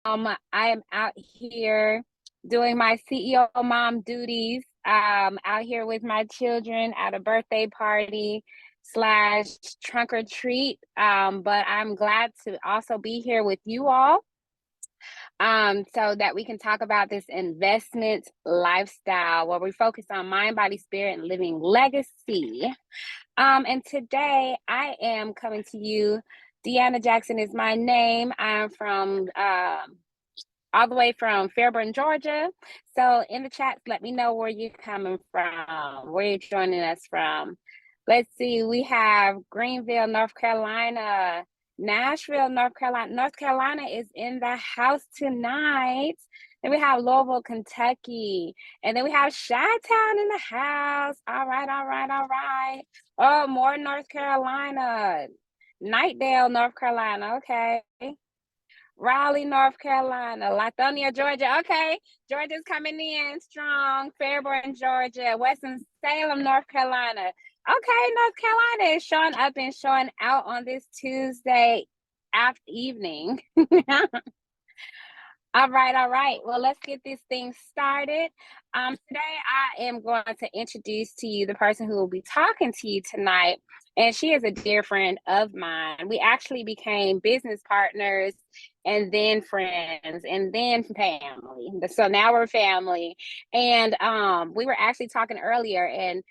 I am out here doing my CEO mom duties, out here with my children at a birthday party slash trunk or treat. But I'm glad to also be here with you all, so that we can talk about this investment lifestyle where we focus on mind, body, spirit, and living legacy. And today I am coming to you. Deanna Jackson is my name. I'm from all the way from Fairburn, Georgia. So in the chat, let me know where you're coming from, where you're joining us from. Let's see, we have Greenville, North Carolina, Nashville, North Carolina. North Carolina is in the house tonight. Then we have Louisville, Kentucky. And then we have Chi-Town in the house. All right, all right, all right. Oh, more North Carolina. Knightdale, North Carolina. Okay. Raleigh, North Carolina, Lithonia, Georgia. Okay, Georgia's coming in strong. Fairburn, Georgia, Winston-Salem, North Carolina. Okay, North Carolina is showing up and showing out on this Tuesday after evening. All right, all right. Well, let's get this thing started. Today I am going to introduce to you the person who will be talking to you tonight, and she is a dear friend of mine. We actually became business partners and then friends and then family. So now we're family. And we were actually talking earlier, and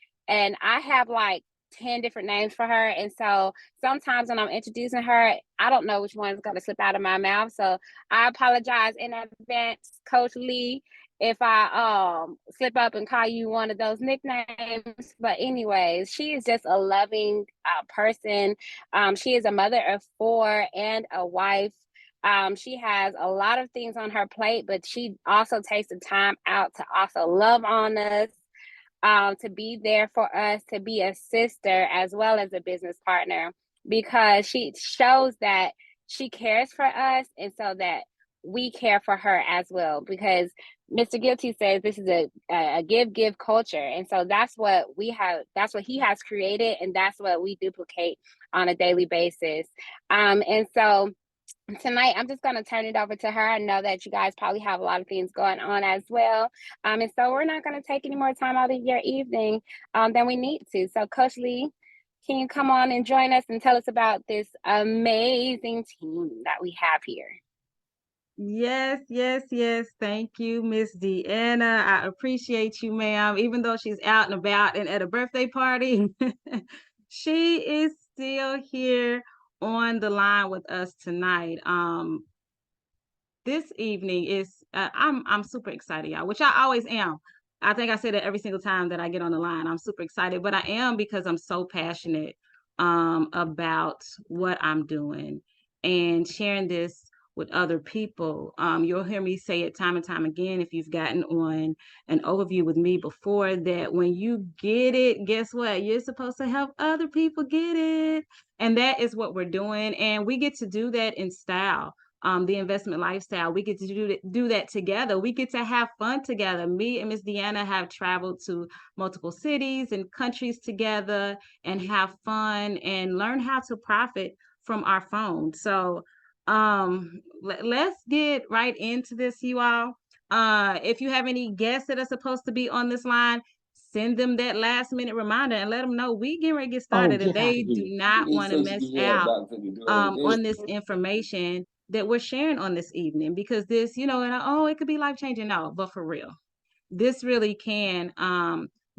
I have like 10 different names for her. And so sometimes when I'm introducing her, I don't know which one's going to slip out of my mouth. So I apologize in advance, Coach Lee, if I slip up and call you one of those nicknames. But anyways, she is just a loving person. She is a mother of four and a wife. She has a lot of things on her plate, but she also takes the time out to also love on us, to be there for us, to be a sister as well as a business partner, because she shows that she cares for us and so that we care for her as well. Because Mr. Guilty says this is a give culture. And so that's what we have, that's what he has created, and that's what we duplicate on a daily basis. And so tonight I'm just going to turn it over to her. I know that you guys probably have a lot of things going on as well, and so we're not going to take any more time out of your evening than we need to. So Coach Lee, can you come on and join us and tell us about this amazing team that we have here? Yes, yes, yes. Thank you, Miss Deanna. I appreciate you, ma'am. Even though she's out and about and at a birthday party, she is still here on the line with us tonight. This evening is I'm super excited, y'all, which I always am. I think I say that every single time that I get on the line. I'm super excited, but I am because I'm so passionate about what I'm doing and sharing this with other people. You'll hear me say it time and time again if you've gotten on an overview with me before, that when you get it, guess what? You're supposed to help other people get it. And that is what we're doing. And we get to do that in style. The investment lifestyle. We get to do that together. We get to have fun together. Me and Miss Deanna have traveled to multiple cities and countries together and have fun and learn how to profit from our phone. So let's get right into this, you all. If you have any guests that are supposed to be on this line, send them that last minute reminder and let them know we get ready to get started, and they do not want to miss out on this information that we're sharing on this evening, because this, and oh, it could be life changing. No, but for real, this really can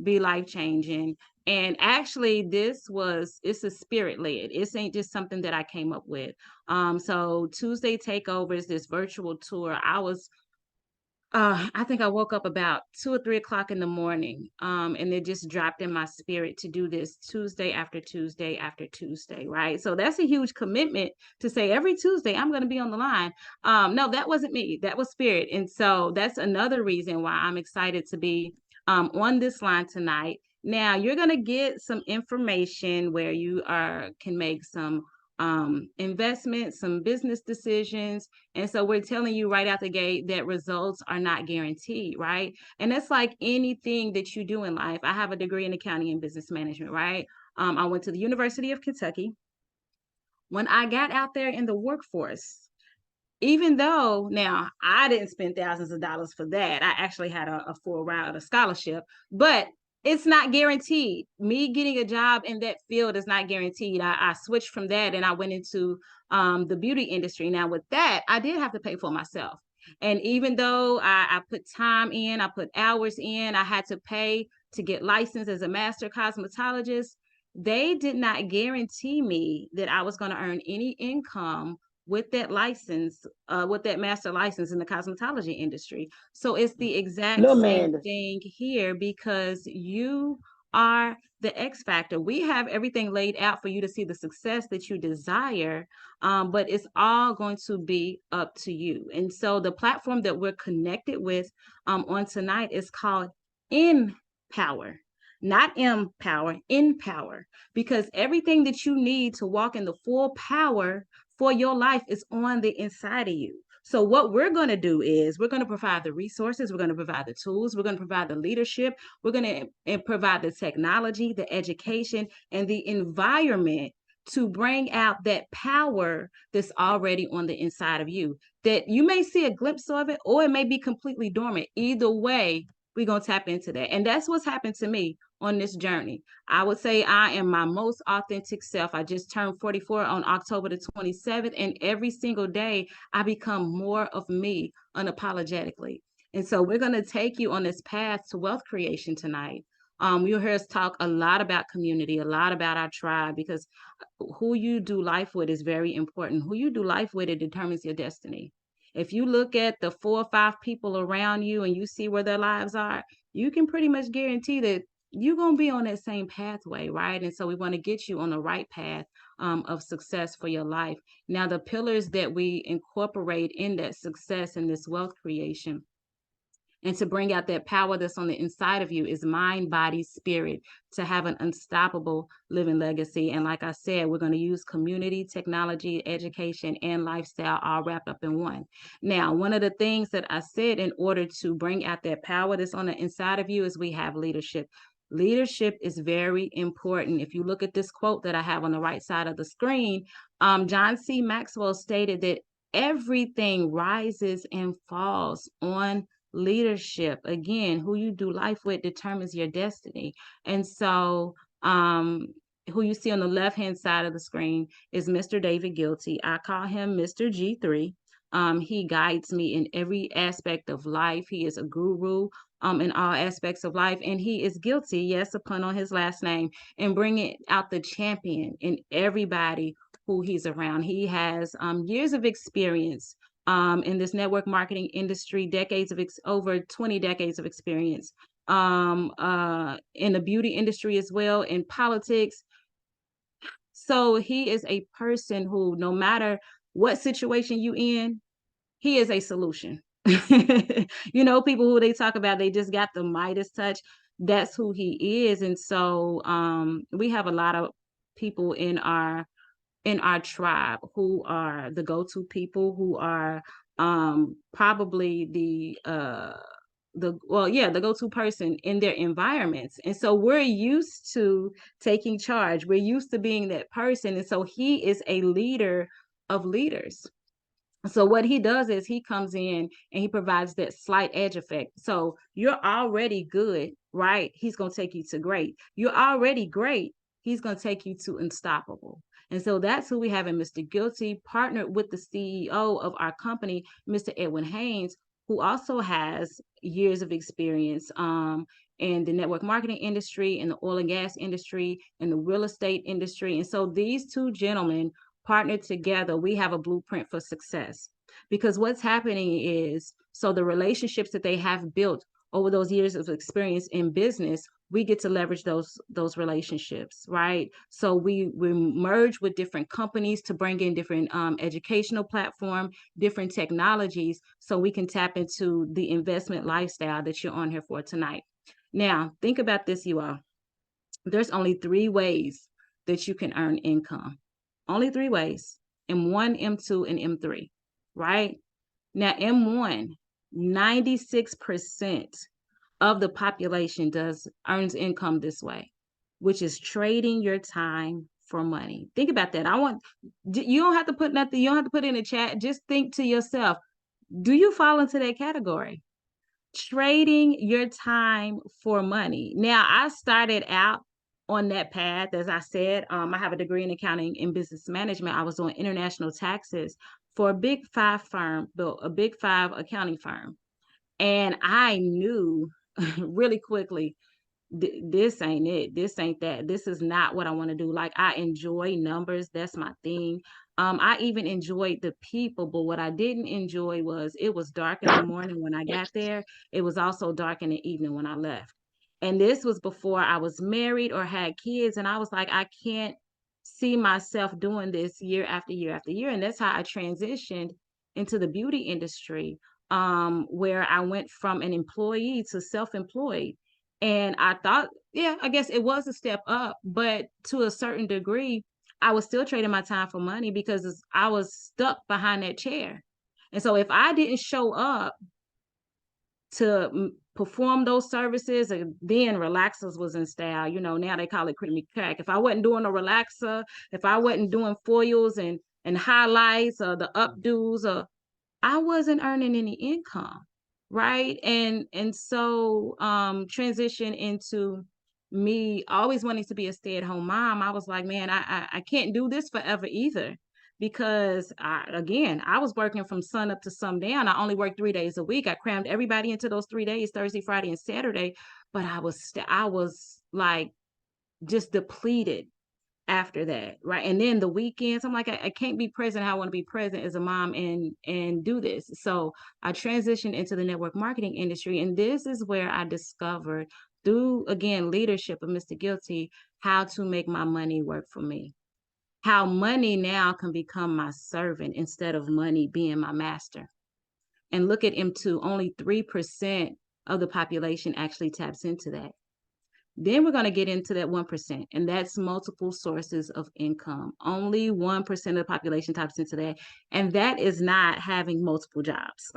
be life changing. And actually, it's a spirit led. It ain't just something that I came up with. So Tuesday Takeovers, this virtual tour, I think I woke up about 2 or 3 o'clock in the morning, and it just dropped in my spirit to do this Tuesday after Tuesday after Tuesday, right? So that's a huge commitment to say every Tuesday I'm going to be on the line. No, that wasn't me. That was spirit. And so that's another reason why I'm excited to be on this line tonight. Now, you're going to get some information where you can make some investments, some business decisions. And so we're telling you right out the gate that results are not guaranteed, right? And it's like anything that you do in life. I have a degree in accounting and business management, right? I went to the University of Kentucky. When I got out there in the workforce, even though now I didn't spend thousands of dollars for that, I actually had a full ride of a scholarship, but it's not guaranteed. Me getting a job in that field is not guaranteed. I switched from that and I went into the beauty industry. Now with that, I did have to pay for myself. And even though I put time in, I put hours in, I had to pay to get licensed as a master cosmetologist. They did not guarantee me that I was going to earn any income with that license, with that master license in the cosmetology industry. So it's the exact No, same man. thing here, because you are the X factor. We have everything laid out for you to see the success that you desire, but it's all going to be up to you. And so the platform that we're connected with on tonight is called Empower. Not empower, empower, because everything that you need to walk in the full power for your life is on the inside of you. So what we're going to do is we're going to provide the resources, we're going to provide the tools, we're going to provide the leadership, we're going to provide the technology, the education, and the environment to bring out that power that's already on the inside of you, that you may see a glimpse of it, or it may be completely dormant. Either way, we're going to tap into that. And that's what's happened to me on this journey. I would say I am my most authentic self. I just turned 44 on October the 27th, and every single day I become more of me unapologetically. And so we're going to take you on this path to wealth creation tonight. You'll hear us talk a lot about community, a lot about our tribe, because who you do life with is very important. Who you do life with, it determines your destiny. If you look at the 4 or 5 people around you and you see where their lives are, you can pretty much guarantee that you're going to be on that same pathway, right? And so we want to get you on the right path of success for your life. Now, the pillars that we incorporate in that success and this wealth creation and to bring out that power that's on the inside of you is mind, body, spirit, to have an unstoppable living legacy. And like I said, we're going to use community, technology, education, and lifestyle all wrapped up in one. Now, one of the things that I said in order to bring out that power that's on the inside of you is we have leadership. Leadership is very important. If you look at this quote that I have on the right side of the screen, John C. Maxwell stated that everything rises and falls on leadership. Again, who you do life with determines your destiny. And so who you see on the left hand side of the screen is Mr. David Guilty. I call him Mr. G3. He guides me in every aspect of life. He is a guru in all aspects of life, and he is guilty, yes, a pun on his last name, and bringing out the champion in everybody who he's around. He has years of experience in this network marketing industry, over 20 decades of experience, in the beauty industry as well, in politics. So he is a person who, no matter what situation you in, he is a solution. You know, people who they talk about, they just got the Midas touch. That's who he is. And so we have a lot of people in our tribe who are the go-to people, who are probably the go-to person in their environments. And so we're used to taking charge, we're used to being that person. And so he is a leader of leaders. So what he does is he comes in and he provides that slight edge effect. So you're already good, right? He's going to take you to great. You're already great. He's going to take you to unstoppable. And so that's who we have in Mr. Guilty, partnered with the CEO of our company, Mr. Edwin Haynes, who also has years of experience in the network marketing industry, in the oil and gas industry, in the real estate industry. And so these two gentlemen partnered together, we have a blueprint for success. Because what's happening is, so the relationships that they have built over those years of experience in business, we get to leverage those relationships, right? So we merge with different companies to bring in different educational platform, different technologies, so we can tap into the investment lifestyle that you're on here for tonight. Now, think about this, you all. There's only 3 ways that you can earn income. Only 3 ways: M1, M2, and M3, right? Now, M1, 96% of the population earns income this way, which is trading your time for money? Think about that. You don't have to put nothing, you don't have to put in the chat. Just think to yourself, do you fall into that category? Trading your time for money. Now, I started out on that path. As I said, I have a degree in accounting and business management. I was doing international taxes for a big five firm, a big five accounting firm. And I knew really quickly, this ain't it. This ain't that. This is not what I want to do. Like, I enjoy numbers. That's my thing. I even enjoyed the people, but what I didn't enjoy was it was dark in the morning when I got there. It was also dark in the evening when I left. And this was before I was married or had kids. And I was like, I can't see myself doing this year after year after year. And that's how I transitioned into the beauty industry, where I went from an employee to self-employed. And I thought, yeah, I guess it was a step up, but to a certain degree, I was still trading my time for money because I was stuck behind that chair. And so if I didn't show up to perform those services, then relaxers was in style. You know, now they call it creamy crack. If I wasn't doing a relaxer, if I wasn't doing foils and highlights or the updos, or I wasn't earning any income, right? And so transition into me always wanting to be a stay-at-home mom. I was like, man, I can't do this forever either, because I was working from sun up to sundown. I only worked 3 days a week. I crammed everybody into those 3 days, Thursday, Friday, and Saturday. But I was like just depleted after that, right? And then the weekends, I'm like, I can't be present how I want to be present as a mom and do this. So I transitioned into the network marketing industry, and this is where I discovered, through again leadership of Mr. Guilty, how to make my money work for me. How money now can become my servant instead of money being my master. And look at M2, only 3% of the population actually taps into that. Then we're going to get into that 1%, and that's multiple sources of income. Only 1% of the population taps into that, and that is not having multiple jobs.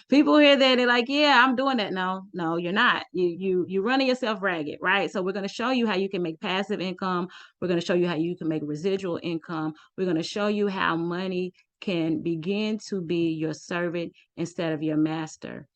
People hear that, they're like, yeah, I'm doing that. No, you're not. You're running yourself ragged, right? So we're going to show you how you can make passive income. We're going to show you how you can make residual income. We're going to show you how money can begin to be your servant instead of your master.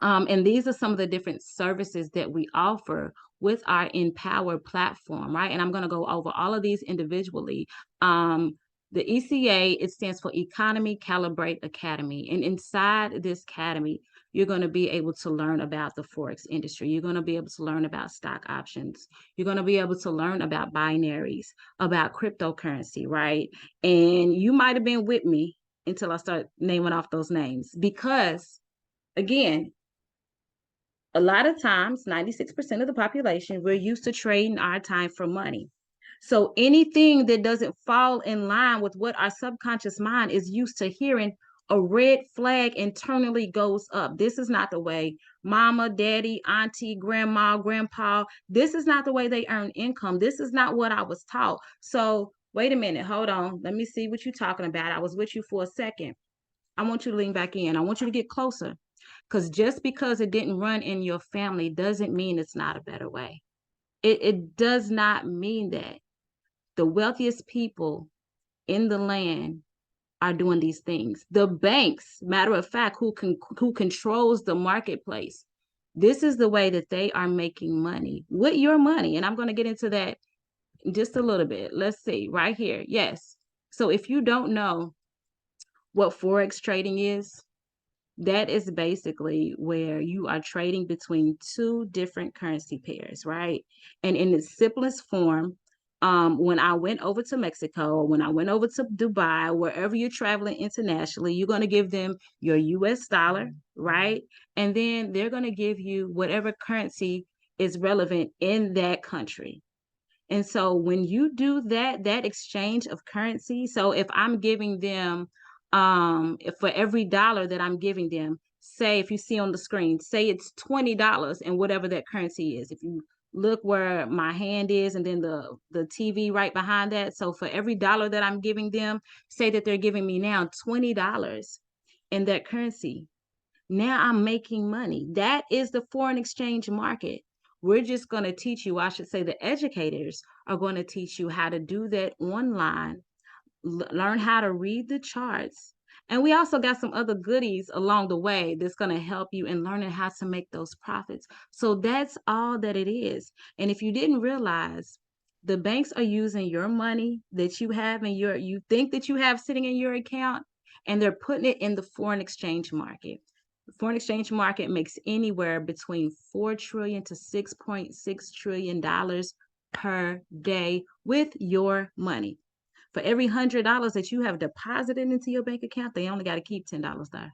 And these are some of the different services that we offer with our Empower platform, right? And I'm going to go over all of these individually. The ECA, it stands for Economy Calibrate Academy. And inside this academy, you're going to be able to learn about the Forex industry. You're going to be able to learn about stock options. You're going to be able to learn about binaries, about cryptocurrency, right? And you might have been with me until I start naming off those names, because again, a lot of times, 96% of the population, we're used to trading our time for money. So anything that doesn't fall in line with what our subconscious mind is used to hearing, a red flag internally goes up. This is not the way mama, daddy, auntie, grandma, grandpa, this is not the way they earn income. This is not what I was taught. So wait a minute, hold on. Let me see what you're talking about. I was with you for a second. I want you to lean back in. I want you to get closer. Because just because it didn't run in your family doesn't mean it's not a better way. It does not mean that. The wealthiest people in the land are doing these things. The banks, matter of fact, who controls the marketplace, this is the way that they are making money with your money. And I'm going to get into that in just a little bit. Let's see right here. Yes. So if you don't know what Forex trading is, that is basically where you are trading between two different currency pairs, right? And in its simplest form, when I went over to Mexico, when I went over to Dubai, wherever you're traveling internationally, you're going to give them your US dollar, right? And then they're going to give you whatever currency is relevant in that country. And so when you do that exchange of currency, so if I'm giving them, if for every dollar that I'm giving them, say if you see on the screen, say it's $20 and whatever that currency is. If you look where my hand is and then the TV right behind that. So for every dollar that I'm giving them, say that they're giving me now $20 in that currency. Now I'm making money. That is the foreign exchange market. We're just going to teach you, I should say the educators are going to teach you how to do that online, learn how to read the charts. And we also got some other goodies along the way that's going to help you in learning how to make those profits. So that's all that it is. And if you didn't realize, the banks are using your money that you have in you think that you have sitting in your account, and they're putting it in the foreign exchange market. The foreign exchange market makes anywhere between 4 trillion to 6.6 trillion dollars per day with your money. For every $100 that you have deposited into your bank account, they only got to keep $10 there.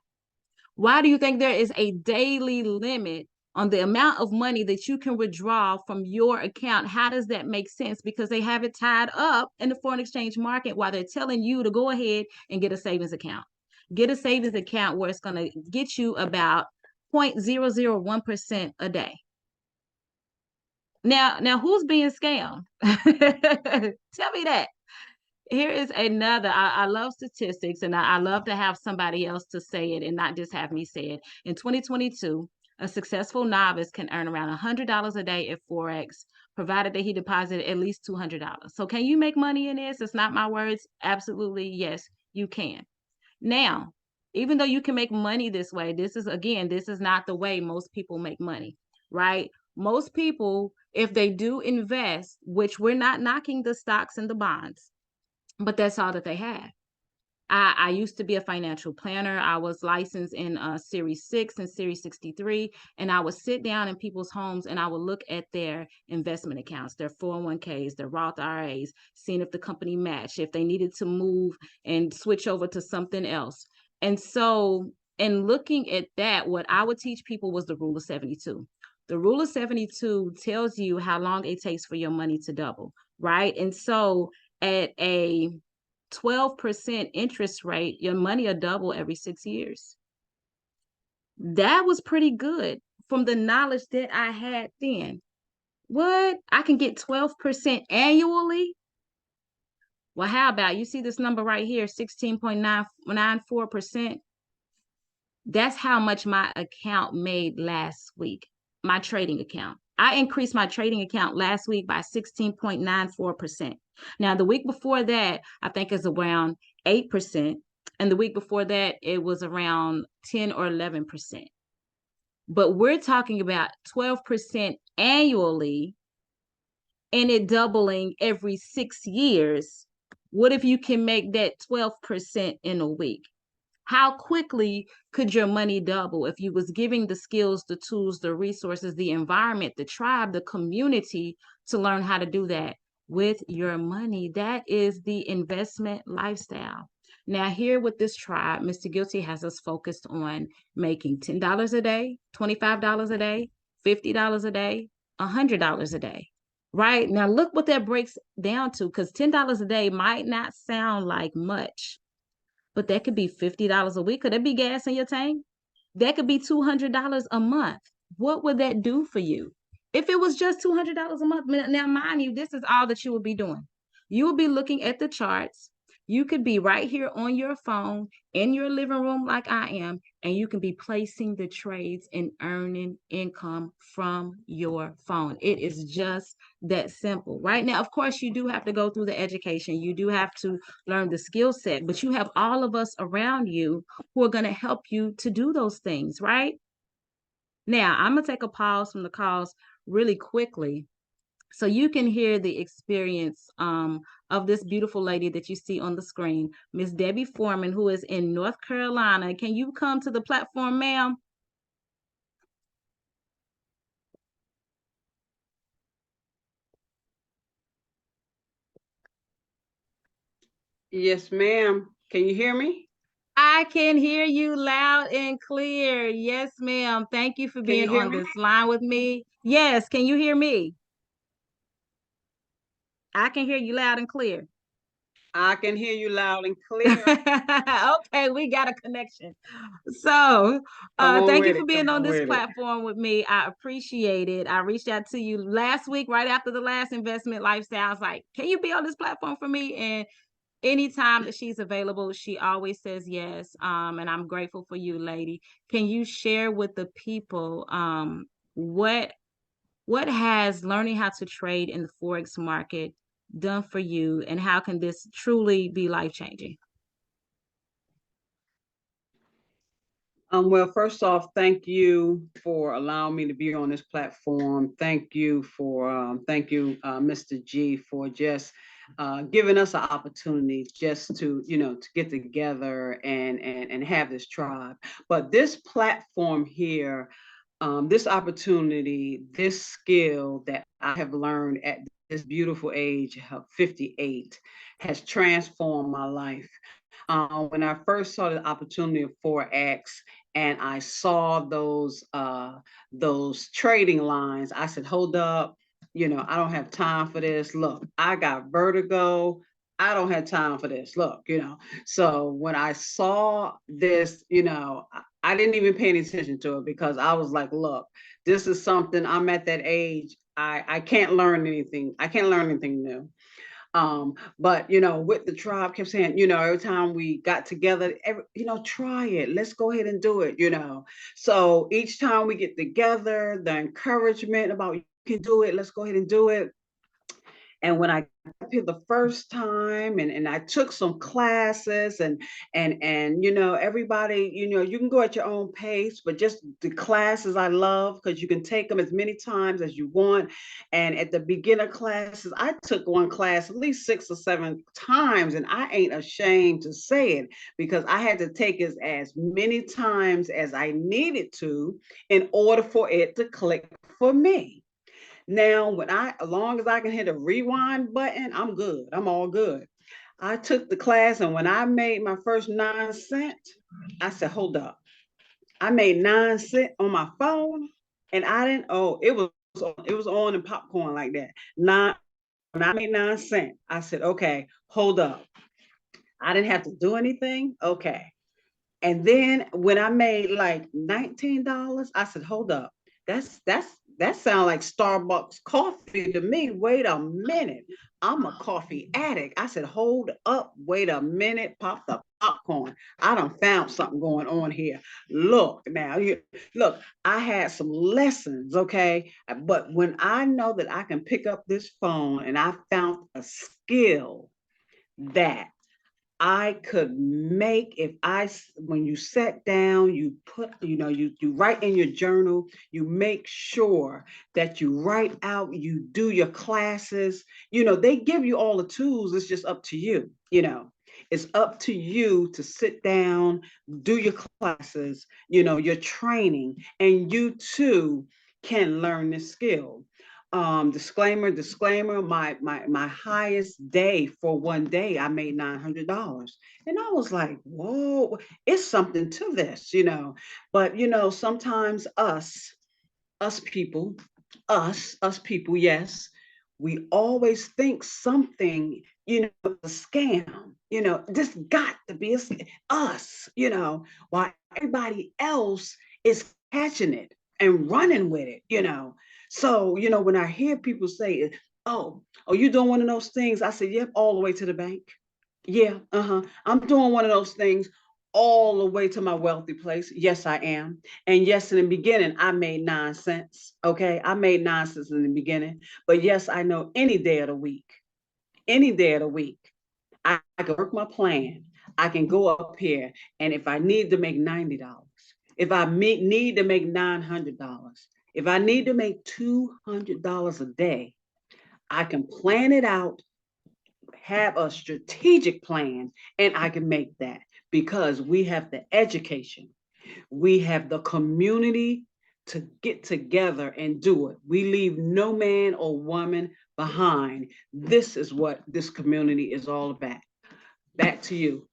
Why do you think there is a daily limit on the amount of money that you can withdraw from your account? How does that make sense? Because they have it tied up in the foreign exchange market while they're telling you to go ahead and get a savings account. Get a savings account where it's going to get you about 0.001% a day. Now, who's being scammed? Tell me that. Here is another. I love statistics, and I love to have somebody else to say it and not just have me say it. In 2022, a successful novice can earn around $100 a day at Forex, provided that he deposited at least $200. So can you make money in this? It's not my words. Absolutely, yes, you can. Now, even though you can make money this way, this is not the way most people make money, right? Most people, if they do invest, which we're not knocking the stocks and the bonds, but that's all that they have. I used to be a financial planner. I was licensed in Series 6 and Series 63, and I would sit down in people's homes and I would look at their investment accounts, their 401ks, their Roth IRAs, seeing if the company matched, if they needed to move and switch over to something else. And so, in looking at that, what I would teach people was the rule of 72. The rule of 72 tells you how long it takes for your money to double, right? And so, at a 12% interest rate, your money will double every 6 years. That was pretty good from the knowledge that I had then. What? I can get 12% annually? Well, how about you see this number right here, 16.994%? That's how much my account made last week, my trading account. I increased my trading account last week by 16.94%. Now, the week before that, I think it's around 8%. And the week before that, it was around 10 or 11%. But we're talking about 12% annually and it doubling every 6 years. What if you can make that 12% in a week? How quickly could your money double if you was giving the skills, the tools, the resources, the environment, the tribe, the community to learn how to do that with your money? That is the investment lifestyle. Now, here with this tribe, Mr. Guilty has us focused on making $10 a day, $25 a day, $50 a day, $100 a day. Right? Now, look what that breaks down to, because $10 a day might not sound like much, but that could be $50 a week. Could that be gas in your tank? That could be $200 a month. What would that do for you? If it was just $200 a month, now mind you, this is all that you would be doing. You will be looking at the charts. You could be right here on your phone in your living room like I am, and you can be placing the trades and earning income from your phone. It is just that simple. Right now, of course, you do have to go through the education. You do have to learn the skill set, but you have all of us around you who are going to help you to do those things, right? Now, I'm going to take a pause from the calls really quickly so you can hear the experience of this beautiful lady that you see on the screen, Miss Debbie Foreman, who is in North Carolina. Can you come to the platform, ma'am? Yes, ma'am. Can you hear me? I can hear you loud and clear. Yes, ma'am. Thank you for being on this line with me. Yes, can you hear me? I can hear you loud and clear. I can hear you loud and clear. Okay, we got a connection. So thank you for being on this platform with me. I appreciate it. I reached out to you last week, right after the last investment lifestyle. I was like, can you be on this platform for me? And anytime that she's available, she always says yes. And I'm grateful for you, lady. Can you share with the people what what has learning how to trade in the Forex market done for you, and how can this truly be life-changing? Well, first off, thank you for allowing me to be on this platform. Thank you, Mr. G, for just giving us an opportunity just to, to get together and have this tribe. But this platform here, this opportunity, this skill that I have learned at this beautiful age of 58 has transformed my life. When I first saw the opportunity of Forex and I saw those trading lines, I said, hold up, I don't have time for this. Look, I got vertigo. I don't have time for this. Look, So when I saw this, I didn't even pay any attention to it because I was like, look, this is something, I'm at that age. I can't learn anything. I can't learn anything new. But with the tribe kept saying, every time we got together, try it. Let's go ahead and do it, So each time we get together, the encouragement about you can do it, let's go ahead and do it. And when I got here the first time and I took some classes and everybody, you can go at your own pace, but just the classes I love because you can take them as many times as you want. And at the beginner classes, I took one class at least 6 or 7 times, and I ain't ashamed to say it because I had to take it as many times as I needed to in order for it to click for me. Now, as long as I can hit a rewind button, I'm good. I'm all good. I took the class, and when I made my first 9 cents, I said, hold up. I made 9 cents on my phone, and I didn't, it was on and popcorn like that. When I made 9 cents, I said, okay, hold up. I didn't have to do anything. Okay. And then when I made like $19, I said, hold up. That sounds like Starbucks coffee to me. Wait a minute. I'm a coffee addict. I said, hold up, wait a minute, pop the popcorn. I done found something going on here. Look now, look, I had some lessons, okay? But when I know that I can pick up this phone and I found a skill that I could make when you sat down, you put, you write in your journal, you make sure that you write out, you do your classes, they give you all the tools. It's just up to you, it's up to you to sit down, do your classes, your training, and you too can learn this skill. Disclaimer, my highest day for one day, I made $900. And I was like, whoa, it's something to this, But sometimes us people, us people, yes, we always think something, a scam, this got to be us, while everybody else is catching it and running with it, So, when I hear people say, oh, you doing one of those things? I said, yep, all the way to the bank. Yeah, I'm doing one of those things all the way to my wealthy place. Yes, I am. And yes, in the beginning, I made 9 cents. Okay. I made 9 cents in the beginning. But yes, I know any day of the week, I can work my plan. I can go up here. And if I need to make $90, if I need to make $900, if I need to make $200 a day, I can plan it out, have a strategic plan, and I can make that because we have the education, we have the community to get together and do it. We leave no man or woman behind. This is what this community is all about. Back to you.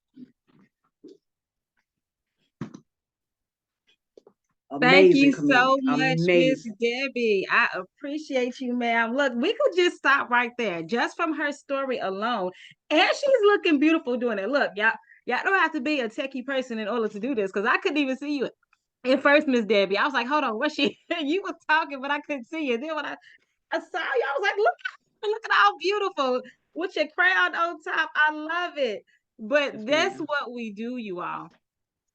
Thank you Amazing so community. much, Miss Amazing. Debbie. I appreciate you, ma'am. Look, we could just stop right there just from her story alone. And she's looking beautiful doing it. Look, y'all don't have to be a techie person in order to do this because I couldn't even see you at first, Miss Debbie. I was like, hold on, what's she? You were talking, but I couldn't see you. Then when I saw you, I was like, look at how beautiful with your crown on top. I love it. But Yes, that's ma'am. what we do, you all.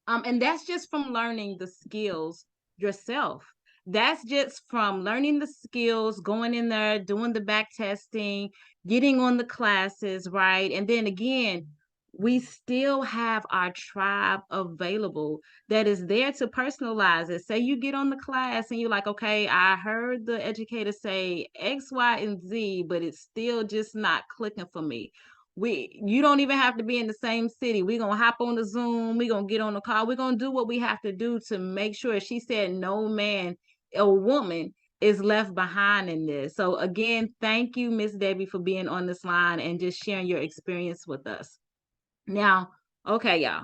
And that's just from learning the skills yourself. that's just from learning the skills, going in there, doing the back testing, getting on the classes, right? And then again, we still have our tribe available that is there to personalize it. Say you get on the class and you're like, okay, I heard the educator say X, Y, and Z, but it's still just not clicking for me. You don't even have to be in the same city. We're gonna hop on the Zoom, we're gonna get on the call, we're gonna do what we have to do to make sure, she said, no man or woman is left behind in this. So again, thank you, Miss Debbie, for being on this line and just sharing your experience with us. Now, okay, y'all.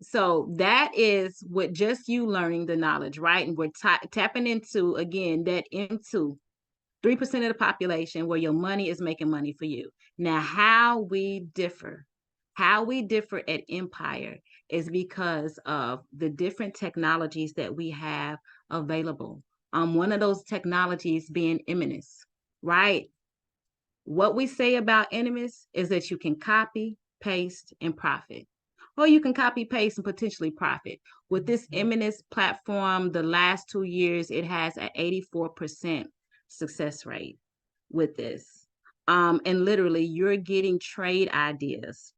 So that is with just you learning the knowledge, right? And we're tapping into, again, that into 3% of the population where your money is making money for you. Now, how we differ at Empire is because of the different technologies that we have available. One of those technologies being Eminence, right? What we say about Eminence is that you can copy, paste, and profit. Or you can copy, paste, and potentially profit. With this Eminence platform, the last 2 years, it has an 84% success rate with this. And literally, you're getting trade ideas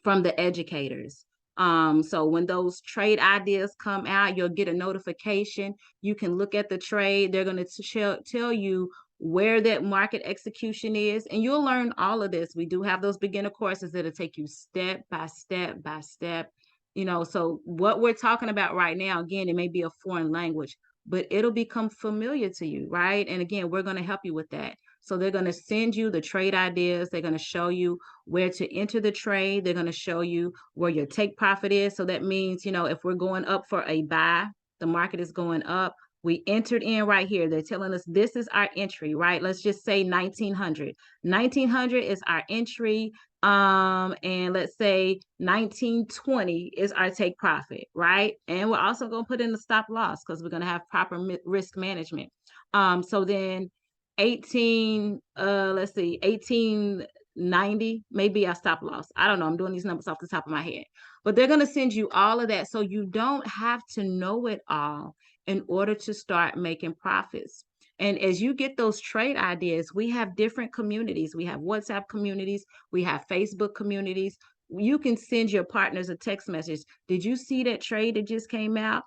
from the educators. So when those trade ideas come out, you'll get a notification. You can look at the trade. They're going to tell you where that market execution is, and you'll learn all of this. We do have those beginner courses that'll take you step by step by step. So what we're talking about right now, again, it may be a foreign language, but it'll become familiar to you, right? And again, we're going to help you with that. So they're going to send you the trade ideas. They're going to show you where to enter the trade. They're going to show you where your take profit is. So that means, if we're going up for a buy, the market is going up. We entered in right here. They're telling us this is our entry, right? Let's just say 1900. 1900 is our entry. And let's say 1920 is our take profit, right? And we're also going to put in the stop loss because we're going to have proper risk management. So then 1890, maybe a stop loss. I don't know. I'm doing these numbers off the top of my head, but they're going to send you all of that. So you don't have to know it all in order to start making profits. And as you get those trade ideas, we have different communities. We have WhatsApp communities. We have Facebook communities. You can send your partners a text message. Did you see that trade that just came out?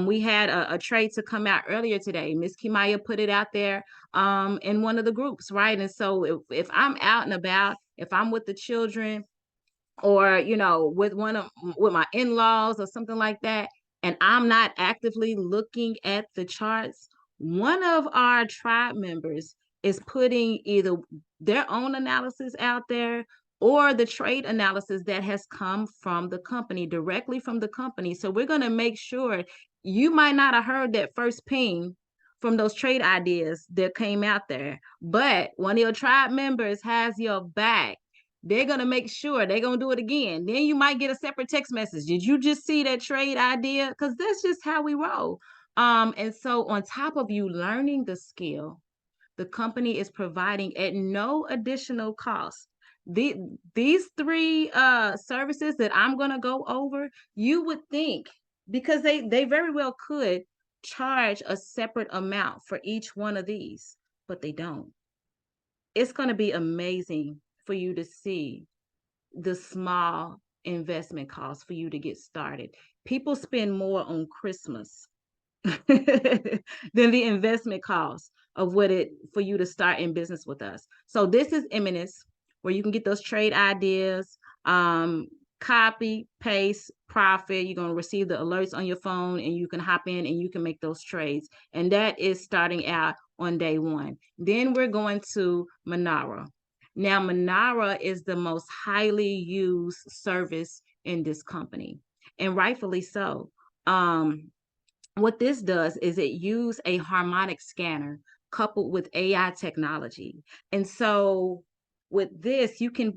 We had a trade to come out earlier today. Miss Kimaya put it out there in one of the groups, right? And so if I'm out and about, if I'm with the children, or with with my in-laws or something like that, and I'm not actively looking at the charts, one of our tribe members is putting either their own analysis out there or the trade analysis that has come from the company, directly from the company. So we're going to make sure you might not have heard that first ping from those trade ideas that came out there, but one of your tribe members has your back. They're going to make sure they're going to do it again. Then you might get a separate text message. Did you just see that trade idea? Because that's just how we roll. And so on top of you learning the skill, the company is providing at no additional cost. These three services that I'm going to go over, you would think, because they very well could charge a separate amount for each one of these, but they don't. It's going to be amazing for you to see the small investment costs for you to get started. People spend more on Christmas than the investment costs of for you to start in business with us. So this is Eminence, where you can get those trade ideas, copy, paste, profit. You're going to receive the alerts on your phone, and you can hop in and you can make those trades. And that is starting out on day one. Then we're going to Monaro. Now, Monaro is the most highly used service in this company, and rightfully so. What this does is it uses a harmonic scanner coupled with AI technology. And so with this, you can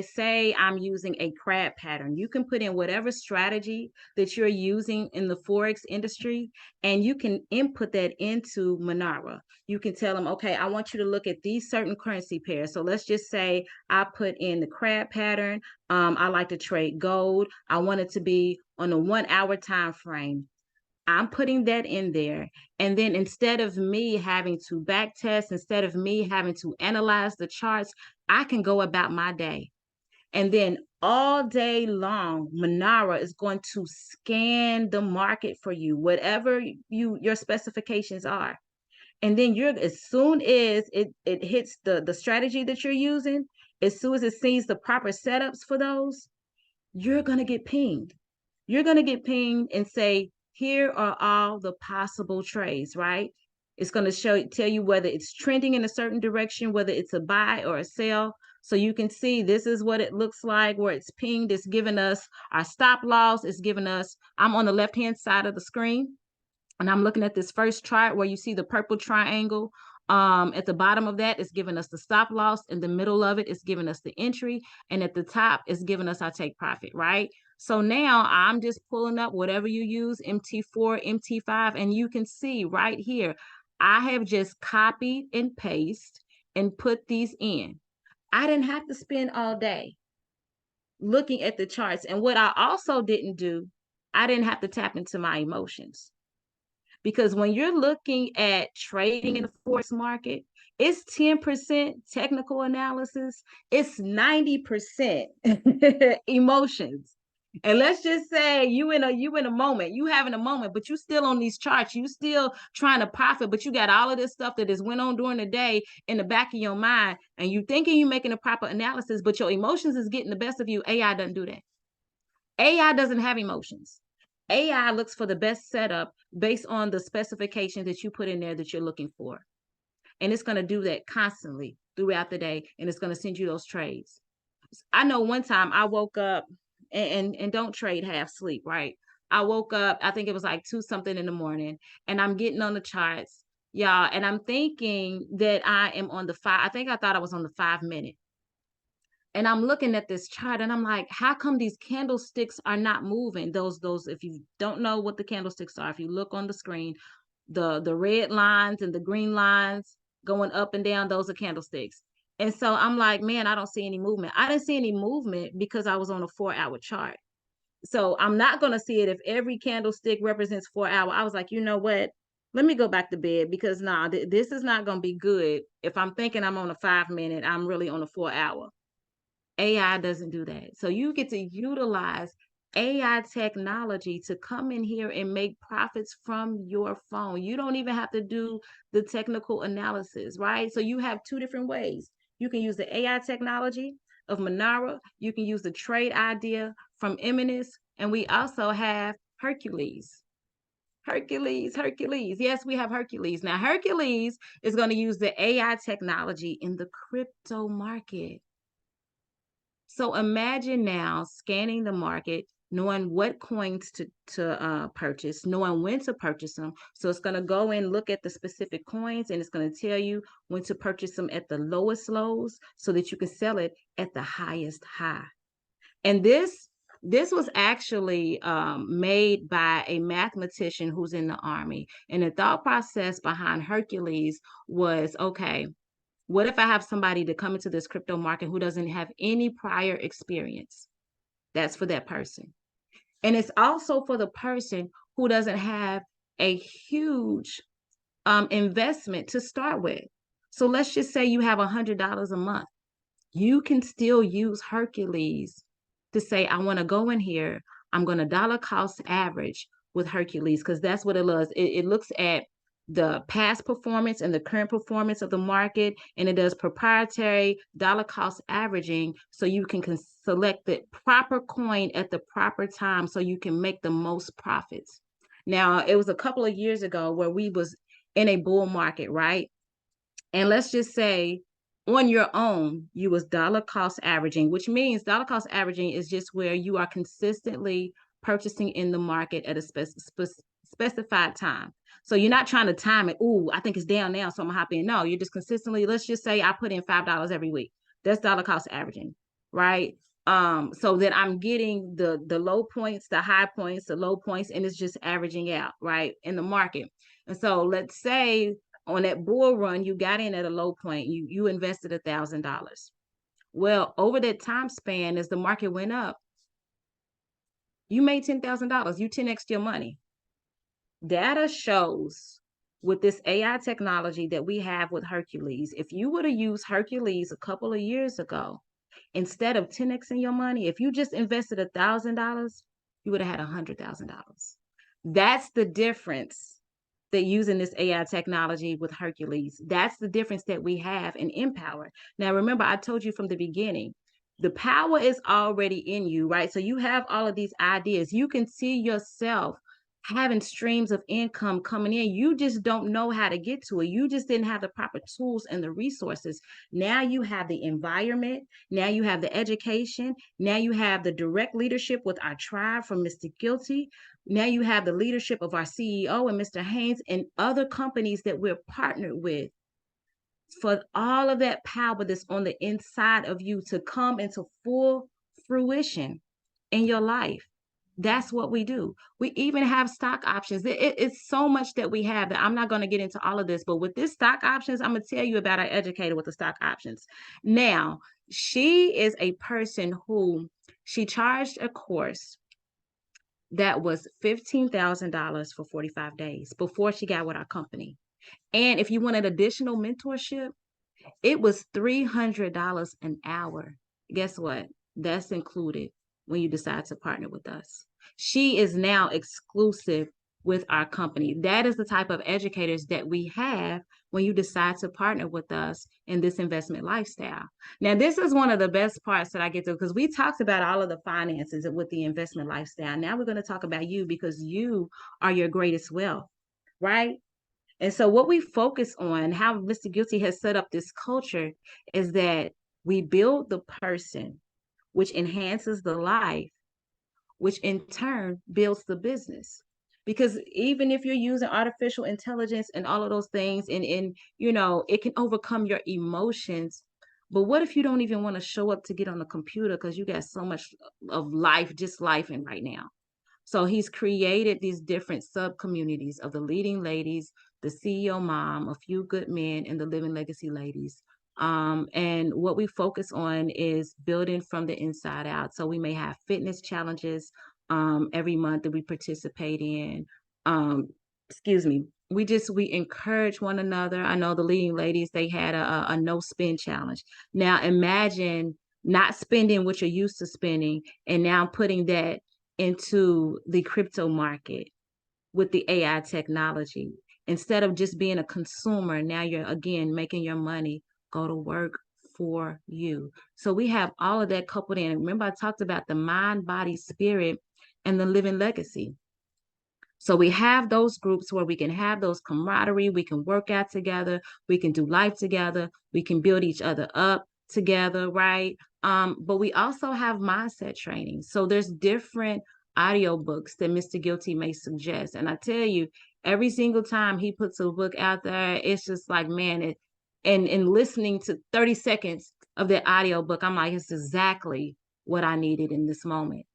say I'm using a crab pattern. You can put in whatever strategy that you're using in the Forex industry, and you can input that into Monaro. You can tell them, okay, I want you to look at these certain currency pairs. So let's just say I put in the crab pattern. I like to trade gold. I want it to be on a 1 hour time frame. I'm putting that in there. And then instead of me having to back test, instead of me having to analyze the charts, I can go about my day. And then all day long, Monara is going to scan the market for you, whatever your specifications are. And then you're, as soon as it hits the strategy that you're using, as soon as it sees the proper setups for those, you're going to get pinged. You're going to get pinged and say, here are all the possible trades, right? It's going to tell you whether it's trending in a certain direction, whether it's a buy or a sell. So you can see this is what it looks like where it's pinged. It's giving us our stop loss. It's giving us, I'm on the left-hand side of the screen, and I'm looking at this first chart where you see the purple triangle. At the bottom of that is giving us the stop loss. In the middle of it is giving us the entry. And at the top is giving us our take profit, right? So now I'm just pulling up whatever you use, MT4, MT5, and you can see right here, I have just copied and pasted and put these in. I didn't have to spend all day looking at the charts. And what I also didn't do, I didn't have to tap into my emotions. Because when you're looking at trading in the forex market, it's 10% technical analysis, it's 90% emotions. And let's just say you in a moment, you having a moment, but you still on these charts, you still trying to profit, but you got all of this stuff that has went on during the day in the back of your mind, and you thinking you're making a proper analysis, but your emotions is getting the best of you. AI doesn't do that. AI doesn't have emotions. AI looks for the best setup based on the specifications that you put in there that you're looking for. And it's going to do that constantly throughout the day, and it's going to send you those trades. I know one time I woke up and don't trade half sleep, right? I woke up, I think it was like 2 something in the morning, and I'm getting on the charts, y'all, and I'm thinking that I am on the 5, I think I thought I was on the 5-minute. And I'm looking at this chart and I'm like, how come these candlesticks are not moving? Those, if you don't know what the candlesticks are, if you look on the screen, the red lines and the green lines going up and down, those are candlesticks. And so I'm like, man, I don't see any movement. I didn't see any movement because I was on a 4-hour chart. So I'm not going to see it if every candlestick represents 4 hours. I was like, you know what? Let me go back to bed, because this is not going to be good. If I'm thinking I'm on a 5-minute, I'm really on a 4-hour. AI doesn't do that. So you get to utilize AI technology to come in here and make profits from your phone. You don't even have to do the technical analysis, right? So you have 2 different ways. You can use the AI technology of Monara. You can use the trade idea from Eminence. And we also have Hercules. Hercules. Yes, we have Hercules. Now, Hercules is going to use the AI technology in the crypto market. So imagine now scanning the market, knowing what coins to purchase, knowing when to purchase them. So it's going to go and look at the specific coins, and it's going to tell you when to purchase them at the lowest lows so that you can sell it at the highest high. And this was actually made by a mathematician who's in the Army. And the thought process behind Hercules was, okay, what if I have somebody to come into this crypto market who doesn't have any prior experience? That's for that person. And it's also for the person who doesn't have a huge investment to start with. So let's just say you have $100 a month. You can still use Hercules to say, I want to go in here. I'm going to dollar cost average with Hercules, because that's what it does. It looks at the past performance and the current performance of the market, and it does proprietary dollar cost averaging, so you can select the proper coin at the proper time so you can make the most profits. Now, it was a couple of years ago where we was in a bull market, right? And let's just say on your own, you was dollar cost averaging, which means dollar cost averaging is just where you are consistently purchasing in the market at a specified time. So you're not trying to time it. Ooh, I think it's down now, so I'm gonna hop in. No, you're just consistently, let's just say I put in $5 every week. That's dollar cost averaging, right? So that I'm getting the low points, the high points, the low points, and it's just averaging out, right, in the market. And so let's say on that bull run, you got in at a low point, you invested $1,000. Well, over that time span, as the market went up, you made $10,000. You 10x'd your money. Data shows with this AI technology that we have with Hercules, if you would have used Hercules a couple of years ago, instead of 10xing your money, if you just invested $1,000, you would have had $100,000. That's the difference that using this AI technology with Hercules. That's the difference that we have in Empower. Now, remember, I told you from the beginning, the power is already in you, right? So you have all of these ideas. You can see yourself having streams of income coming in. You just don't know how to get to it. You just didn't have the proper tools and the resources. Now you have the environment. Now you have the education. Now you have the direct leadership with our tribe from Mr. Guilty. Now you have the leadership of our CEO and Mr. Haynes and other companies that we're partnered with, for all of that power that's on the inside of you to come into full fruition in your life. That's what we do. We even have stock options. It's so much that we have that I'm not going to get into all of this, but with this stock options, I'm going to tell you about our educator with the stock options. Now, she is a person who, she charged a course that was $15,000 for 45 days before she got with our company. And if you wanted additional mentorship, it was $300 an hour. Guess what? That's included when you decide to partner with us. She is now exclusive with our company. That is the type of educators that we have when you decide to partner with us in this investment lifestyle. Now, this is one of the best parts that I get to, because we talked about all of the finances with the investment lifestyle. Now we're going to talk about you, because you are your greatest wealth, right? And so what we focus on, how Mr. Guilty has set up this culture, is that we build the person, which enhances the life, which in turn builds the business. Because even if you're using artificial intelligence and all of those things, and it can overcome your emotions. But what if you don't even want to show up to get on the computer because you got so much of life just lifing right now? So he's created these different sub communities of the leading ladies, the CEO mom, a few good men, and the living legacy ladies. And what we focus on is building from the inside out. So we may have fitness challenges every month that we participate in. Excuse me. We encourage one another. I know the leading ladies, they had a no spend challenge. Now imagine not spending what you're used to spending and now putting that into the crypto market with the AI technology. Instead of just being a consumer, now you're again making your money go to work for you. So we have all of that coupled in. Remember, I talked about the mind, body, spirit, and the living legacy. So we have those groups where we can have those camaraderie, we can work out together, we can do life together, we can build each other up together, right? But we also have mindset training. So there's different audio books that Mr. Guilty may suggest. And I tell you, every single time he puts a book out there, it's just like, man, and listening to 30 seconds of that audio book, I'm like, it's exactly what I needed in this moment.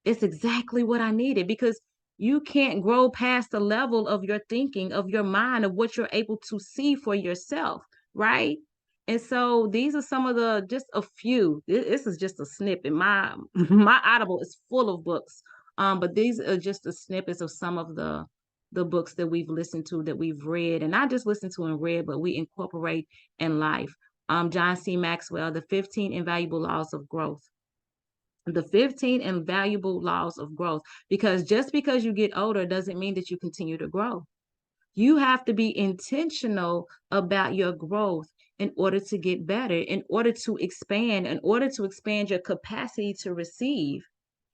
It's exactly what I needed, because you can't grow past the level of your thinking, of your mind, of what you're able to see for yourself, right? And so these are some of just a few. This is just a snippet. My Audible is full of books, but these are just the snippets of some of the books that we've listened to, that we've read, and not just listened to and read, but we incorporate in life. John C. Maxwell, The 15 Invaluable Laws of Growth. The 15 invaluable laws of growth, because just because you get older doesn't mean that you continue to grow. You have to be intentional about your growth in order to get better, in order to expand your capacity to receive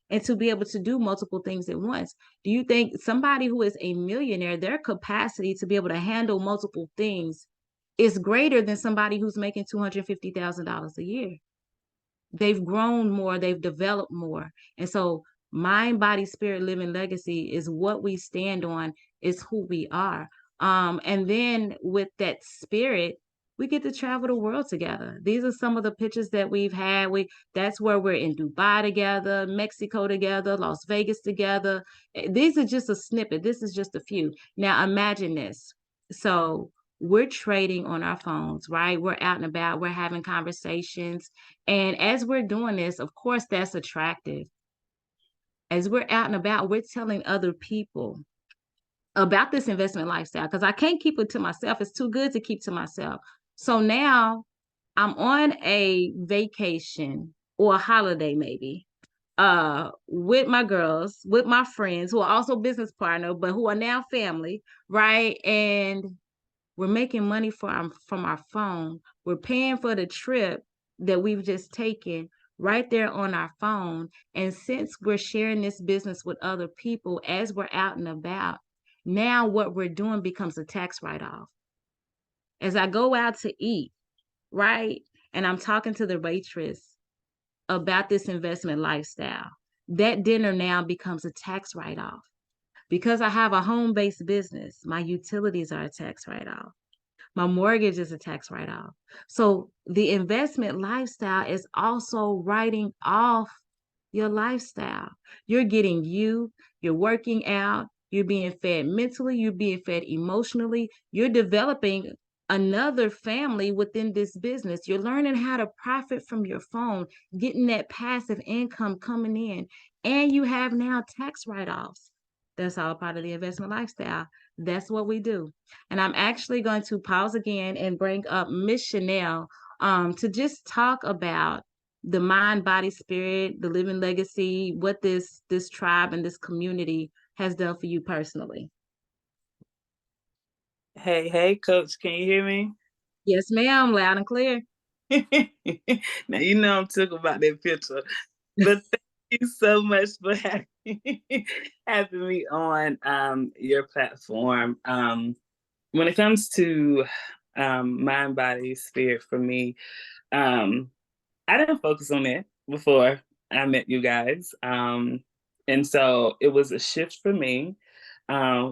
and to be able to do multiple things at once. Do you think somebody who is a millionaire, their capacity to be able to handle multiple things is greater than somebody who's making $250,000 a year? They've grown more, they've developed more. And so mind, body, spirit, living legacy is what we stand on, is who we are. And then with that spirit, we get to travel the world together. These are some of the pictures that we've had. That's where we're in Dubai together, Mexico together, Las Vegas together. These are just a snippet. This is just a few. Now imagine this. So we're trading on our phones, right? We're out and about, we're having conversations. And as we're doing this, of course, that's attractive. As we're out and about, we're telling other people about this investment lifestyle, because I can't keep it to myself. It's too good to keep to myself. So now I'm on a vacation or a holiday maybe with my girls, with my friends who are also business partner, but who are now family, right? And we're making money from our phone. We're paying for the trip that we've just taken right there on our phone. And since we're sharing this business with other people as we're out and about, now what we're doing becomes a tax write-off. As I go out to eat, right? And I'm talking to the waitress about this investment lifestyle, that dinner now becomes a tax write-off. Because I have a home-based business, my utilities are a tax write-off. My mortgage is a tax write-off. So the investment lifestyle is also writing off your lifestyle. You're getting you're working out, you're being fed mentally, you're being fed emotionally, you're developing another family within this business. You're learning how to profit from your phone, getting that passive income coming in, and you have now tax write-offs. That's all part of the investment lifestyle. That's what we do. And I'm actually going to pause again and bring up Miss Chanel to just talk about the mind, body, spirit, the living legacy, what this tribe and this community has done for you personally. Hey, Coach, can you hear me? Yes, ma'am, loud and clear. Now, I'm talking about that picture. But thank you so much for having me on your platform. When it comes to mind, body, spirit for me, I didn't focus on that before I met you guys. And so it was a shift for me,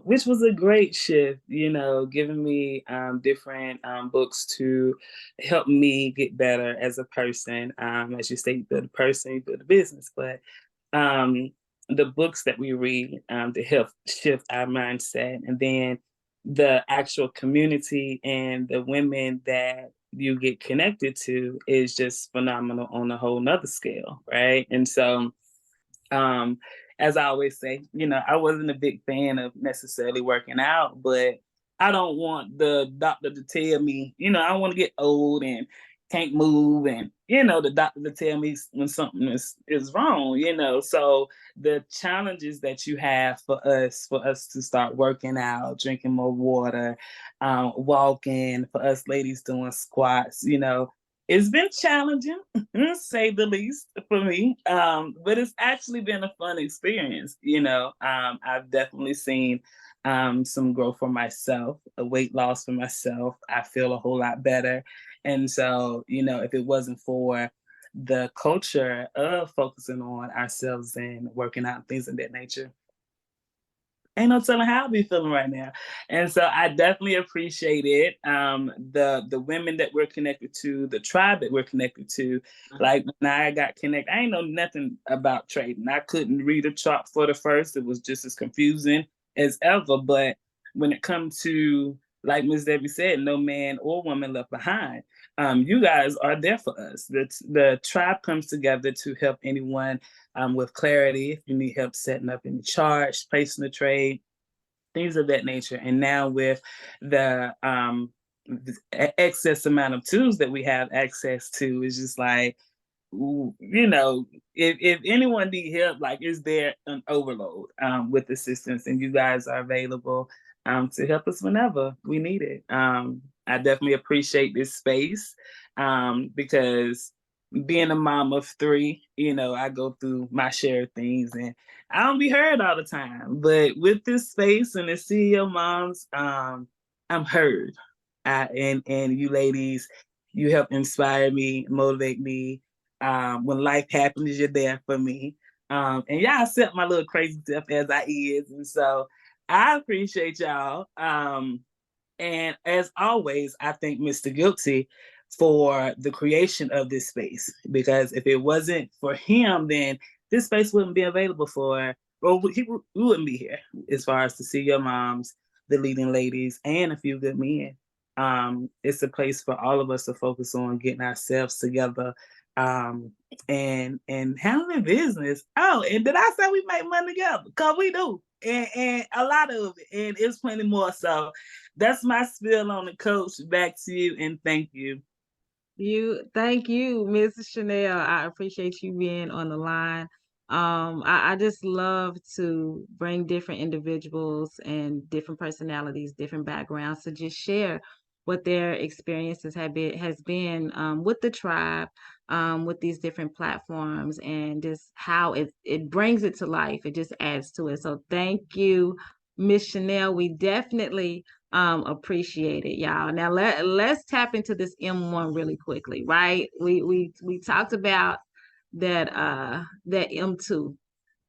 which was a great shift, giving me different books to help me get better as a person. As you say, you build a person, you build a business, but the books that we read to help shift our mindset, and then the actual community and the women that you get connected to is just phenomenal on a whole nother scale, right? And so as I always say, I wasn't a big fan of necessarily working out, but I don't want the doctor to tell me, I don't want to get old and can't move, and the doctor to tell me when something is wrong, so the challenges that you have for us to start working out, drinking more water, walking, for us ladies doing squats, it's been challenging, say the least, for me, but it's actually been a fun experience. I've definitely seen some growth for myself, a weight loss for myself. I feel a whole lot better. And so, if it wasn't for the culture of focusing on ourselves and working out, things of that nature, ain't no telling how I'll be feeling right now. And so I definitely appreciate it. The women that we're connected to, the tribe that we're connected to, like when I got connected, I ain't know nothing about trading. I couldn't read a chart for the first. It was just as confusing as ever. But when it comes to, like Ms. Debbie said, no man or woman left behind. You guys are there for us. The tribe comes together to help anyone with clarity, if you need help setting up any charts, placing a trade, things of that nature. And now with the excess amount of tools that we have access to, is just like, if anyone need help, like, is there an overload with assistance, and you guys are available to help us whenever we need it. I definitely appreciate this space because being a mom of 3, I go through my share of things, and I don't be heard all the time. But with this space and the CEO moms, I'm heard. And you ladies, you help inspire me, motivate me. When life happens, you're there for me. And y'all accept my little crazy stuff as I is. And so I appreciate y'all. And as always, I thank Mr. Guilty for the creation of this space, because if it wasn't for him, then this space wouldn't be available for, or we wouldn't be here, as far as to see your moms, the leading ladies, and a few good men. It's a place for all of us to focus on getting ourselves together and handling business. Oh, and did I say we make money together? Because we do. and a lot of it, and it's plenty more. So that's my spiel on the coach. Back to you, and thank you. Thank you, Mrs. Chanel. I appreciate you being on the line. I just love to bring different individuals and different personalities, different backgrounds to just share what their experiences has been with the tribe, with these different platforms, and just how it brings it to life. It just adds to it. So thank you, Miss Chanel. We definitely appreciate it, y'all. Now let's tap into this M1 really quickly, right? We talked about that M2,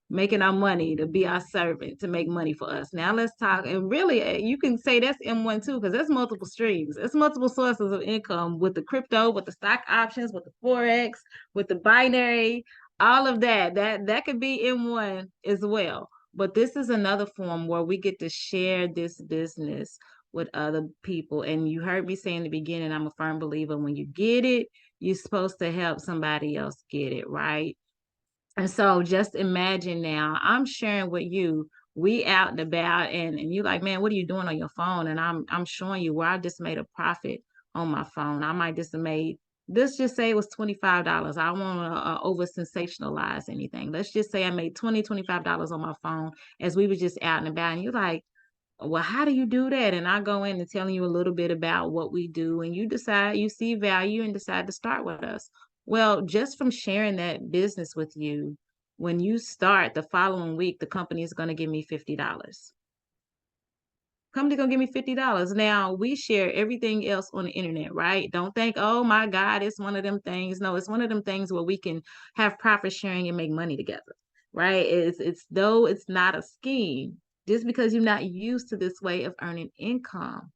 making our money to be our servant, to make money for us. Now let's talk, and really you can say that's M1 too, because there's multiple streams, there's multiple sources of income with the crypto, with the stock options, with the Forex, with the binary, all of that could be M1 as well. But this is another form where we get to share this business with other people. And you heard me say in the beginning, I'm a firm believer, when you get it, you're supposed to help somebody else get it, right? And so just imagine now, I'm sharing with you, we out and about, and you like, man, what are you doing on your phone? And I'm showing you where I just made a profit on my phone. I might just have made, let's just say it was $25. I don't want to over sensationalize anything. Let's just say I made $25 on my phone as we were just out and about. And you're like, well, how do you do that? And I go in and telling you a little bit about what we do, and you decide, you see value and decide to start with us. Well, just from sharing that business with you, when you start the following week, the company is going to give me $50. Company gonna give me $50. Now we share everything else on the internet, right? Don't think, oh my God, it's one of them things. No, it's one of them things where we can have profit sharing and make money together, right? It's though it's not a scheme, just because you're not used to this way of earning income,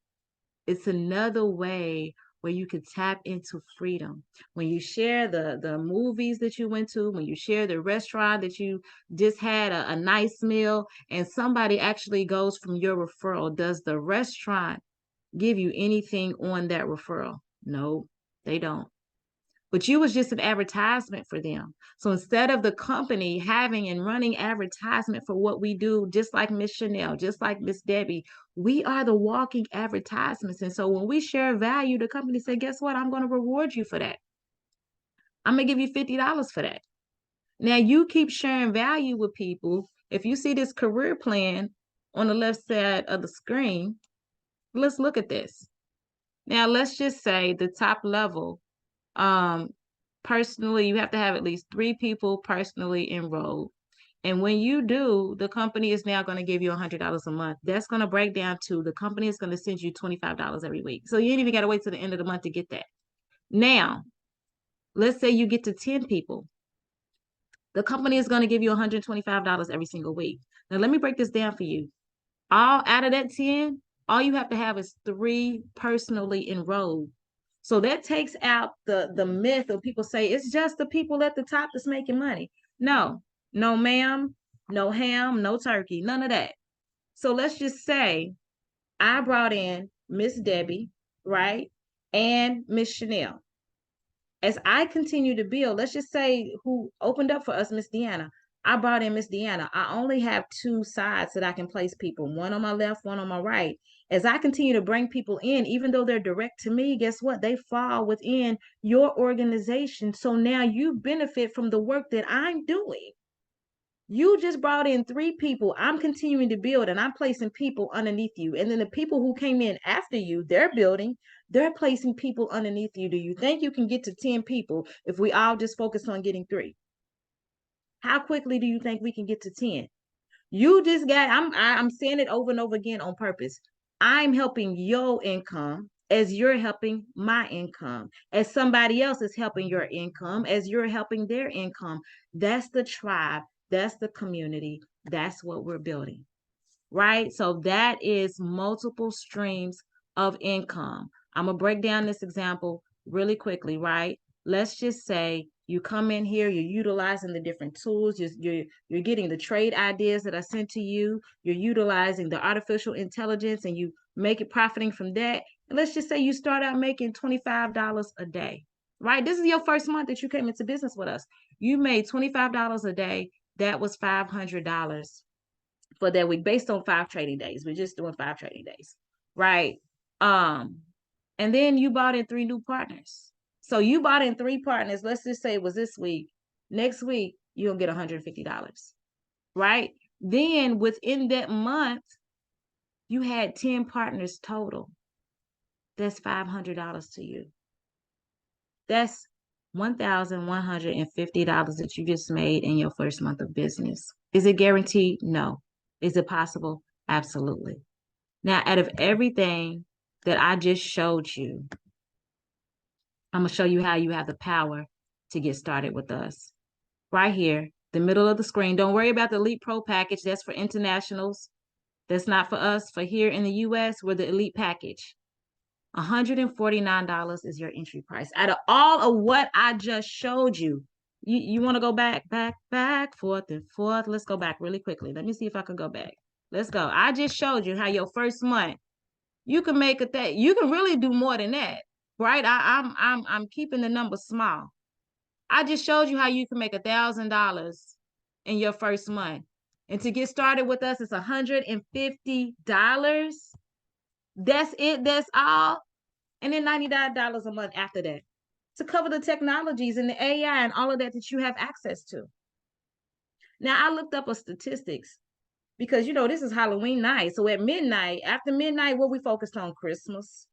it's another way where you can tap into freedom. When you share the movies that you went to, when you share the restaurant that you just had a nice meal, and somebody actually goes from your referral, does the restaurant give you anything on that referral? No, they don't. But you was just an advertisement for them. So instead of the company having and running advertisement for what we do, just like Miss Chanel, just like Miss Debbie, we are the walking advertisements. And so when we share value, the company say, guess what? I'm going to reward you for that. I'm going to give you $50 for that. Now you keep sharing value with people. If you see this career plan on the left side of the screen, let's look at this. Now let's just say the top level, personally, you have to have at least 3 people personally enrolled. And when you do, the company is now going to give you $100 a month. That's going to break down to, the company is going to send you $25 every week. So you ain't even got to wait till the end of the month to get that. Now, let's say you get to 10 people. The company is going to give you $125 every single week. Now, let me break this down for you. All out of that 10, all you have to have is 3 personally enrolled. So that takes out the myth of people say it's just the people at the top that's making money. No, no ma'am, no ham, no turkey, none of that. So let's just say I brought in Miss Debbie, right? And Miss Chanel. As I continue to build, let's just say who opened up for us, Miss Deanna. I brought in Miss Deanna. I only have 2 sides that I can place people, one on my left, one on my right. As I continue to bring people in, even though they're direct to me, guess what? They fall within your organization. So now you benefit from the work that I'm doing. You just brought in 3 people. I'm continuing to build, and I'm placing people underneath you. And then the people who came in after you, they're building, they're placing people underneath you. Do you think you can get to 10 people if we all just focus on getting 3? How quickly do you think we can get to 10? You just got, I'm saying it over and over again on purpose. I'm helping your income as you're helping my income, as somebody else is helping your income, as you're helping their income. That's the tribe. That's the community. That's what we're building, right? So that is multiple streams of income. I'm going to break down this example really quickly, right? Let's just say you come in here, you're utilizing the different tools, you're getting the trade ideas that I sent to you, you're utilizing the artificial intelligence, and you make it profiting from that. And let's just say you start out making $25 a day, right? This is your first month that you came into business with us. You made $25 a day. That was $500. for that week based on 5 trading days. We're just doing 5 trading days, right? And then you bought in 3 new partners. So you bought in 3 partners. Let's just say it was this week. Next week, you'll get $150, right? Then within that month, you had 10 partners total. That's $500 to you. That's $1,150 that you just made in your first month of business. Is it guaranteed? No. Is it possible? Absolutely. Now, out of everything that I just showed you, I'm going to show you how you have the power to get started with us. Right here, the middle of the screen. Don't worry about the Elite Pro package. That's for internationals. That's not for us. For here in the US, we're the Elite package. $149 is your entry price. Out of all of what I just showed you, you want to go back, forth and forth. Let's go back really quickly. Let me see if I can go back. Let's go. I just showed you how your first month, you can make a thing. You can really do more than that, right? I'm keeping the number small. I just showed you how you can make $1,000 in your first month. And to get started with us, it's $150. That's it. That's all. And then $99 a month after that to cover the technologies and the AI and all of that you have access to. Now, I looked up a statistics because, this is Halloween night. So at midnight, after midnight, what we focused on? Christmas.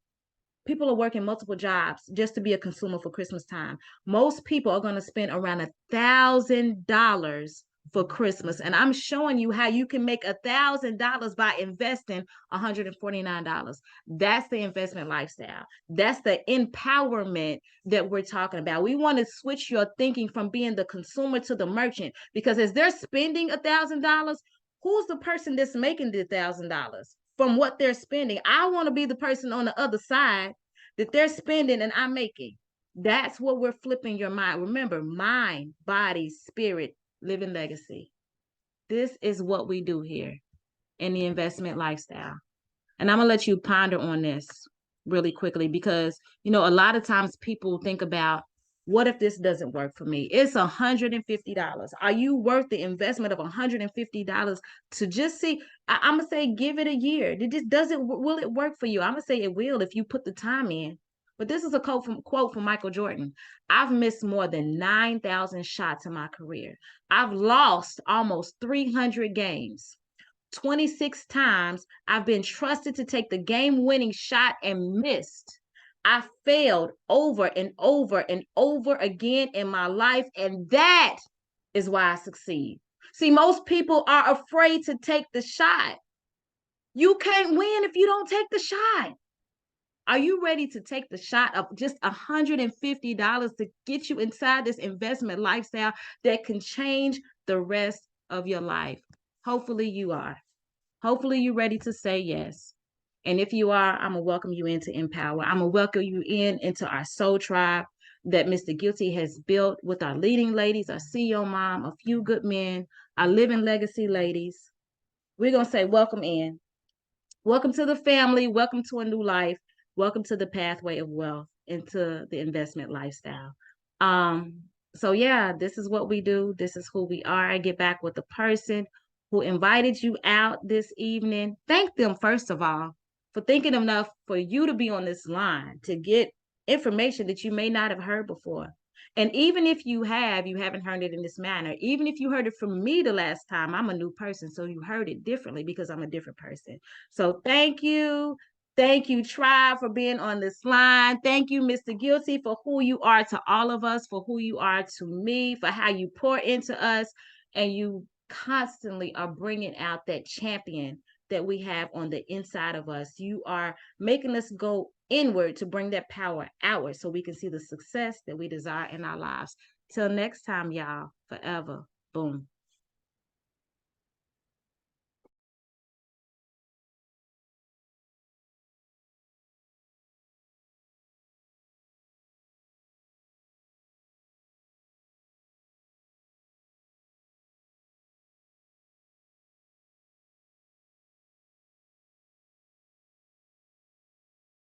People are working multiple jobs just to be a consumer for Christmas time. Most people are going to spend around $1,000 for Christmas. And I'm showing you how you can make $1,000 by investing $149. That's the investment lifestyle. That's the empowerment that we're talking about. We want to switch your thinking from being the consumer to the merchant, because as they're spending $1,000, who's the person that's making the $1,000 from what they're spending? I want to be the person on the other side that they're spending and I'm making. That's what we're flipping your mind. Remember, mind, body, spirit, living legacy. This is what we do here in the investment lifestyle. And I'm going to let you ponder on this really quickly because, a lot of times people think about, what if this doesn't work for me? It's $150. Are you worth the investment of $150 to just see? I'm going to say, give it a year. Will it work for you? I'm going to say it will if you put the time in. But this is a quote from Michael Jordan. I've missed more than 9,000 shots in my career. I've lost almost 300 games. 26 times I've been trusted to take the game-winning shot and missed. I failed over and over and over again in my life, and that is why I succeed. See, most people are afraid to take the shot. You can't win if you don't take the shot. Are you ready to take the shot of just $150 to get you inside this investment lifestyle that can change the rest of your life? Hopefully you are. Hopefully you're ready to say yes. And if you are, I'm going to welcome you into Empower. I'm going to welcome you into our soul tribe that Mr. Guilty has built with our leading ladies, our CEO mom, a few good men, our living legacy ladies. We're going to say welcome in. Welcome to the family. Welcome to a new life. Welcome to the pathway of wealth, into the investment lifestyle. So yeah, this is what we do. This is who we are. I get back with the person who invited you out this evening. Thank them, first of all, for thinking enough for you to be on this line to get information that you may not have heard before. And even if you haven't heard it in this manner. Even if you heard it from me the last time, I'm a new person, so you heard it differently because I'm a different person. So thank you. Thank you, Tribe, for being on this line. Thank you, Mr. Guilty, for who you are to all of us, for who you are to me, for how you pour into us, and you constantly are bringing out that champion that we have on the inside of us. You are making us go inward to bring that power outward so we can see the success that we desire in our lives. Till next time, y'all, forever. Boom.